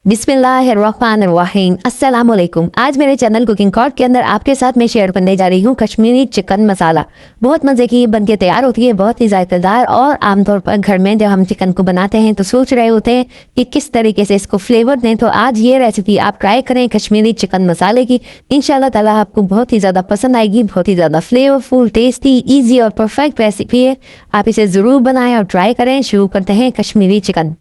बिस्मिल्लाहिर्रहमानिर्रहीम। अस्सलाम वालेकुम। आज मेरे चैनल कुकिंग कॉर्ड के अंदर आपके साथ मैं शेयर करने जा रही हूँ कश्मीरी चिकन मसाला। बहुत मज़े की बन के तैयार होती है, बहुत ही जायकेदार। और आमतौर पर घर में जब हम चिकन को बनाते हैं तो सोच रहे होते हैं कि किस तरीके से इसको फ्लेवर दें। तो आज ये रेसिपी आप ट्राई करें कश्मीरी चिकन मसाले की। इंशाल्लाह ताला आपको बहुत ही ज़्यादा पसंद आएगी। बहुत ही ज़्यादा फ्लेवरफुल, टेस्टी, ईजी और परफेक्ट रेसिपी है। आप इसे ज़रूर बनाएं और ट्राई करें। शुरू करते हैं कश्मीरी चिकन।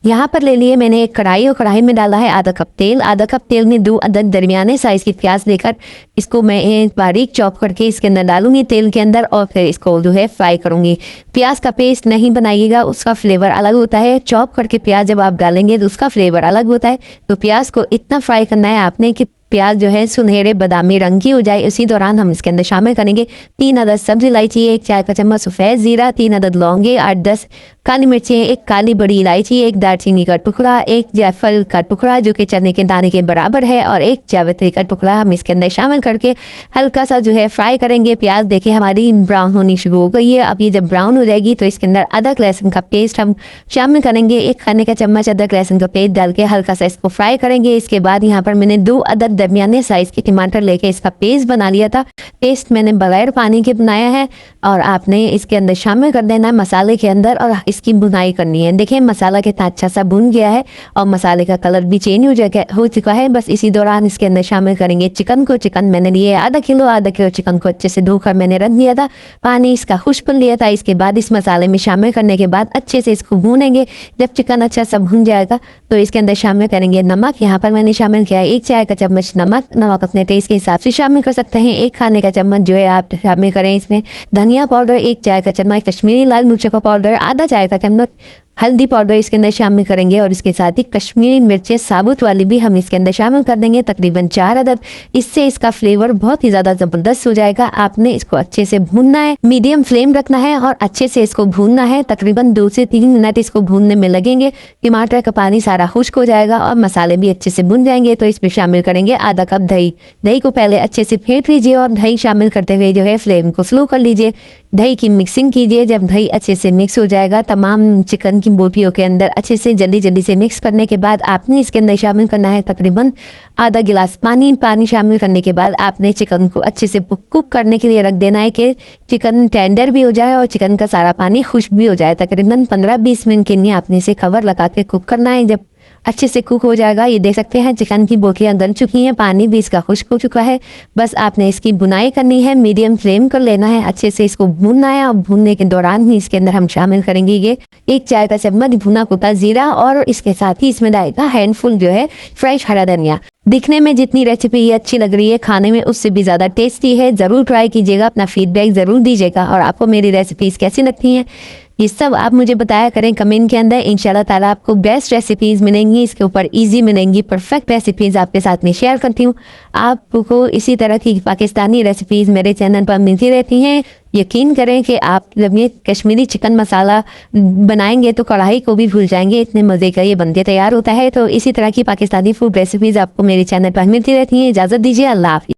यहाँ पर ले लिए मैंने एक कढ़ाई और कढ़ाई में डाला है आधा कप तेल। आधा कप तेल में 2 अदद दरमियाने साइज की प्याज लेकर इसको मैं एक बारीक चॉप करके इसके अंदर डालूंगी तेल के अंदर और फिर इसको जो है फ्राई करूंगी। प्याज का पेस्ट नहीं बनाइएगा, उसका फ्लेवर अलग होता है। चॉप करके प्याज जब आप डालेंगे तो उसका फ्लेवर अलग होता है। तो प्याज को इतना फ्राई करना है आपने कि प्याज जो है सुनहरे बादामी रंग की हो जाए। इसी दौरान हम इसके अंदर शामिल करेंगे 3 अदद सब्जी इलायची, 1 चाय का चम्मच सफ़ेद जीरा, 3 अदद लौंगे, 8-10 काली मिर्चें, 1 काली बड़ी इलायची, 1 दालचीनी का टुकड़ा, 1 जायफल का टुकड़ा जो कि चने के दाने के बराबर है और 1 जावित्री का टुकड़ा हम इसके अंदर शामिल करके हल्का सा जो है फ्राई करेंगे। प्याज देखिए हमारी ब्राउन होनी शुरू हो गई है। अब ये जब ब्राउन हो जाएगी तो इसके अंदर अदरक लहसुन का पेस्ट हम शामिल करेंगे। 1 खाने का चम्मच अदरक लहसुन का पेस्ट डाल के हल्का सा इसको फ्राई करेंगे। इसके बाद यहाँ पर मैंने 2 अदद दरमियाने साइज के टमाटर लेके इसका पेस्ट बना लिया था। पेस्ट मैंने बगैर पानी के बनाया है और आपने इसके अंदर शामिल कर देना है मसाले के अंदर और इसकी भुनाई करनी है। देखिए मसाला कितना अच्छा सा भुन गया है और मसाले का कलर भी चेंज हो चुका है। बस इसी दौरान इसके अंदर शामिल करेंगे चिकन को। चिकन मैंने लिए आधा किलो चिकन को अच्छे से धोकर मैंने रख दिया था, पानी इसका खुश्क कर लिया था। इसके बाद इस मसाले में शामिल करने के बाद अच्छे से इसको भूनेंगे। जब चिकन अच्छा सा भुन जाएगा तो इसके अंदर शामिल करेंगे नमक। यहाँ पर मैंने शामिल किया है 1 चाय का चम्मच नमक अपने टेस्ट के हिसाब से शामिल कर सकते हैं। 1 खाने का चम्मच जो है आप शामिल करें इसमें धनिया पाउडर, 1 चाय का चम्मच कश्मीरी लाल मिर्चों का पाउडर, आधा चाय का चम्मच हल्दी पाउडर इसके अंदर शामिल करेंगे और इसके साथ ही कश्मीरी मिर्चें साबुत वाली भी हम इसके अंदर शामिल कर देंगे, तकरीबन 4 अदद। इससे इसका फ्लेवर बहुत ही ज़्यादा ज़बरदस्त हो जाएगा। आपने इसको अच्छे से भूनना है, मीडियम फ्लेम रखना है और अच्छे से इसको भूनना है। तकरीबन 2 से 3 मिनट इसको भूनने में लगेंगे। टमाटर का पानी सारा खुश्क हो जाएगा और मसाले भी अच्छे से भुन जाएंगे। तो इसमें शामिल करेंगे आधा कप दही। दही को पहले अच्छे से फेंट लीजिए और दही शामिल करते हुए जो है फ्लेम को स्लो कर लीजिए। दही की मिक्सिंग कीजिए। जब दही अच्छे से मिक्स हो जाएगा तमाम चिकन की बोटियों के अंदर अच्छे से जल्दी से मिक्स करने के बाद आपने इसके अंदर शामिल करना है तकरीबन आधा गिलास पानी। पानी शामिल करने के बाद आपने चिकन को अच्छे से कुक करने के लिए रख देना है कि चिकन टेंडर भी हो जाए और चिकन का सारा पानी खुश्क भी हो जाए। तकरीबन 15-20 मिनट के लिए आपने इसे कवर लगा के कुक करना है। जब अच्छे से कुक हो जाएगा, ये देख सकते हैं चिकन की बोटियां गल चुकी हैं, पानी भी इसका खुश्क हो चुका है। बस आपने इसकी बुनाई करनी है, मीडियम फ्लेम कर लेना है, अच्छे से इसको भूनना है। और भूनने के दौरान ही इसके अंदर हम शामिल करेंगे ये 1 चाय का चम्मच भुना कुटा जीरा और इसके साथ ही इसमें डालेगा हैंडफुल जो है फ्रेश हरा धनिया। दिखने में जितनी रेसिपी ये अच्छी लग रही है खाने में उससे भी ज़्यादा टेस्टी है। ज़रूर ट्राई कीजिएगा, अपना फीडबैक ज़रूर दीजिएगा और आपको मेरी रेसिपीज़ कैसी लगती हैं ये सब आप मुझे बताया करें कमेंट के अंदर। इंशाल्लाह ताला आपको बेस्ट रेसिपीज़ मिलेंगी, इसके ऊपर इजी मिलेंगी, परफेक्ट रेसिपीज़ आपके साथ में शेयर करती हूँ। आपको इसी तरह की पाकिस्तानी रेसिपीज़ मेरे चैनल पर मिलती रहती हैं। यकीन करें कि आप जब ये कश्मीरी चिकन मसाला बनाएंगे तो कढ़ाई को भी भूल जाएंगे, इतने मज़े का ये बनके तैयार होता है। तो इसी तरह की पाकिस्तानी फूड रेसिपीज़ आपको मेरे चैनल पर मिलती रहती हैं। इजाज़त दीजिए, अल्लाह हाफ़िज़।